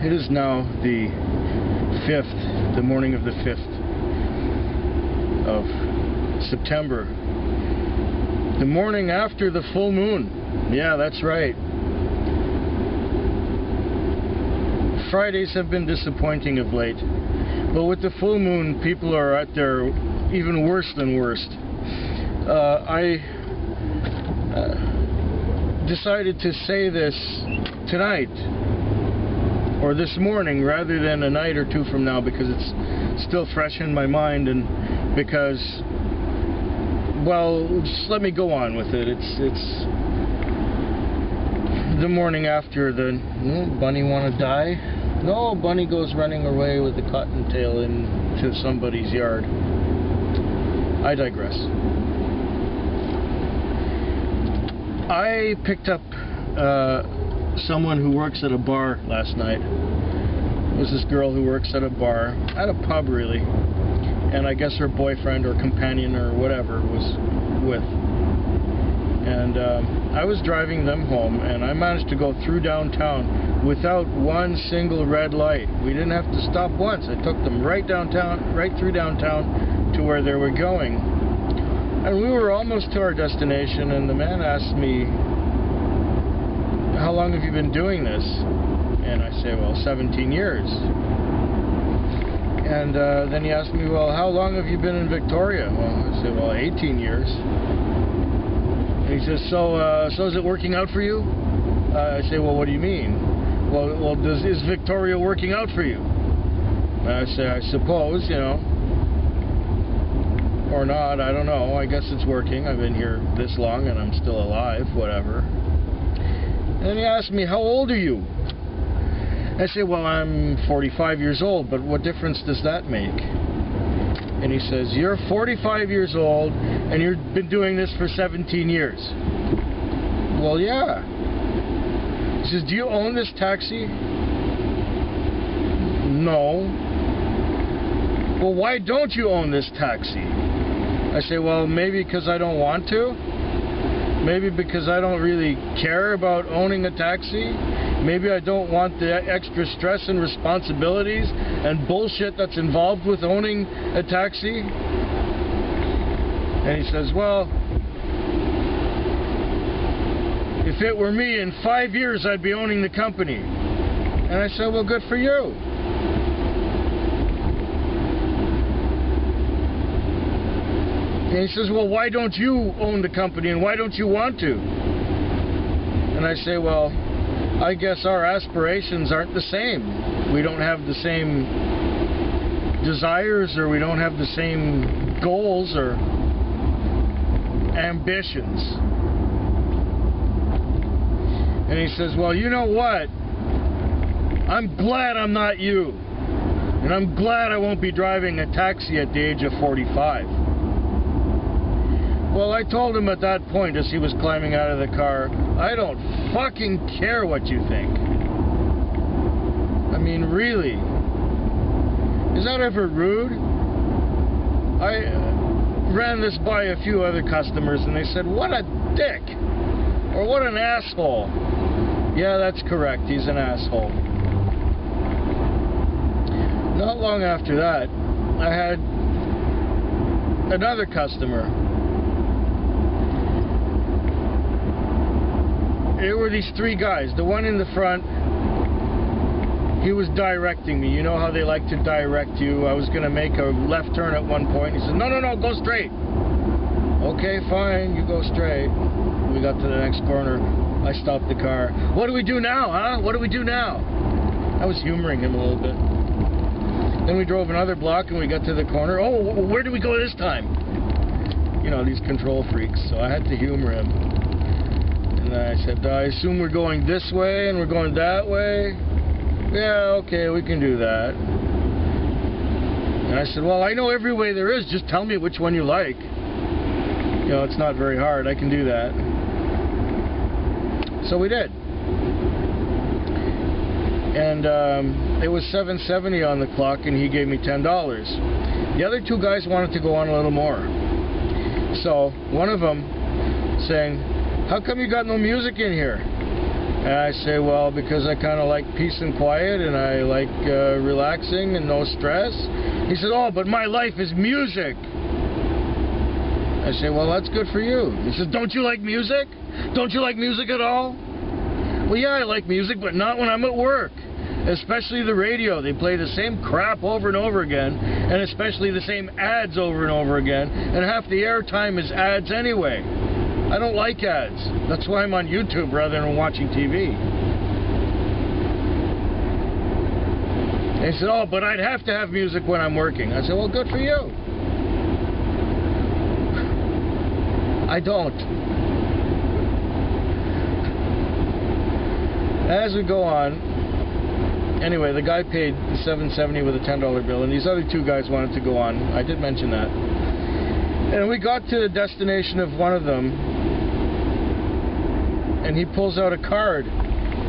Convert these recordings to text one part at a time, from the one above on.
It is now the 5th, the morning of the 5th of September. The morning after the full moon. Yeah, that's right. Fridays have been disappointing of late. But with the full moon, people are at their even worse than worst. I decided to say this tonight, or this morning, rather than a night or two from now, because it's still fresh in my mind, and because, well, just let me go on with it. It's the morning after the bunny want to die. No, bunny goes running away with the cottontail into somebody's yard. I digress. I picked up someone who works at a bar last night. It was this girl who works at a bar, at a pub really, and I guess her boyfriend or companion or whatever was with. And I was driving them home, and I managed to go through downtown without one single red light. We didn't have to stop once. I took them right downtown, right through downtown to where they were going. And we were almost to our destination, and the man asked me, "How long have you been doing this?" And I say, "Well, 17 years. And then he asked me, "Well, how long have you been in Victoria?" Well, I say, "Well, 18 years. And he says, so is it working out for you?" I say, "Well, what do you mean?" Well, is Victoria working out for you?" I say, "I suppose, you know. Or not, I don't know. I guess it's working. I've been here this long and I'm still alive, whatever." And then he asked me, "How old are you?" I say, "Well, I'm 45 years old, but what difference does that make?" And he says, "You're 45 years old and you've been doing this for 17 years. Well, yeah. He says, "Do you own this taxi?" No. "Well, why don't you own this taxi?" I say, "Well, maybe because I don't want to. Maybe because I don't really care about owning a taxi. Maybe I don't want the extra stress and responsibilities and bullshit that's involved with owning a taxi." And he says, "Well, if it were me, in 5 years I'd be owning the company." And I said, "Well, good for you." And he says, "Well, why don't you own the company and why don't you want to?" And I say, "Well, I guess our aspirations aren't the same. We don't have the same desires, or we don't have the same goals or ambitions." And he says, "Well, you know what? I'm glad I'm not you. And I'm glad I won't be driving a taxi at the age of 45. Well, I told him at that point, as he was climbing out of the car, "I don't fucking care what you think. I mean, really. Is that ever rude?" I ran this by a few other customers, and they said, "What a dick." Or "What an asshole." Yeah, that's correct. He's an asshole. Not long after that, I had another customer. There were these three guys. The one in the front, he was directing me. You know how they like to direct you. I was going to make a left turn at one point. He said, "No, go straight." Okay, fine, you go straight. We got to the next corner. I stopped the car. "What do we do now, huh? What do we do now?" I was humoring him a little bit. Then we drove another block and we got to the corner. "Oh, where do we go this time?" You know, these control freaks. So I had to humor him. And I said, "I assume we're going this way and we're going that way?" "Yeah, okay, we can do that." And I said, "Well, I know every way there is. Just tell me which one you like. You know, it's not very hard. I can do that." So we did. And it was $7.70 on the clock, and he gave me $10. The other two guys wanted to go on a little more. So one of them saying, "How come you got no music in here?" And I say, well, because I kind of like peace and quiet, and I like relaxing and no stress. He said, oh, but my life is music. I say, well, that's good for you. He says, don't you like music? Don't you like music at all? Well, yeah, I like music, but not when I'm at work. Especially the radio. They play the same crap over and over again, and especially the same ads over and over again, and half the airtime is ads anyway. I don't like ads. That's why I'm on YouTube rather than watching TV. They said, oh, but I'd have to have music when I'm working. I said, well, good for you. I don't. As we go on, anyway, the guy paid $7.70 with a $10 bill, and these other two guys wanted to go on. I did mention that. And we got to the destination of one of them, and he pulls out a card.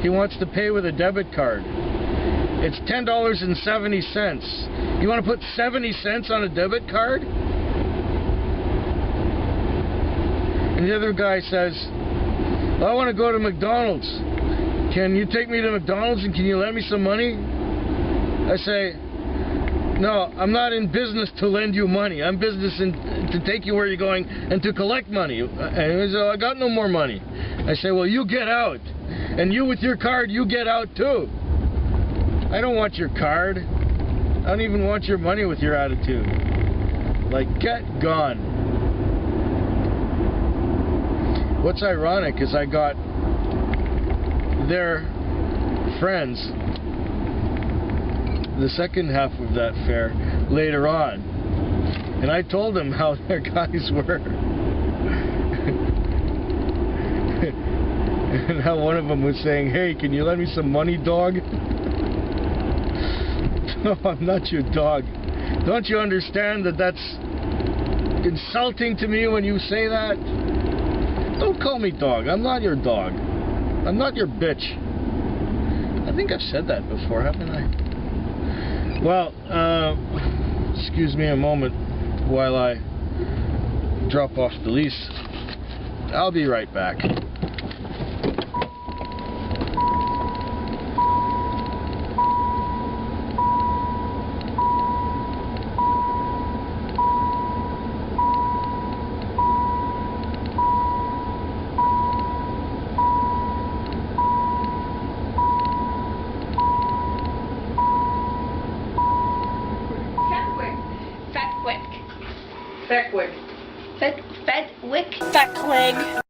He wants to pay with a debit card. It's $10.70. You want to put 70 cents on a debit card? And the other guy says, well, I want to go to McDonald's. Can you take me to McDonald's and can you lend me some money? I say, no, I'm not in business to lend you money. I'm business to take you where you're going and to collect money. And he said, I got no more money. I say, well, you get out. And you with your card, you get out too. I don't want your card. I don't even want your money with your attitude. Like, get gone. What's ironic is I got their friends the second half of that fare later on, and I told them how their guys were and how one of them was saying, hey, can you lend me some money, dog? No, I'm not your dog. Don't you understand that that's insulting to me when you say that? Don't call me dog. I'm not your dog. I'm not your bitch. I think I've said that before, haven't I? Well, excuse me a moment while I drop off the lease. I'll be right back. Fedwick.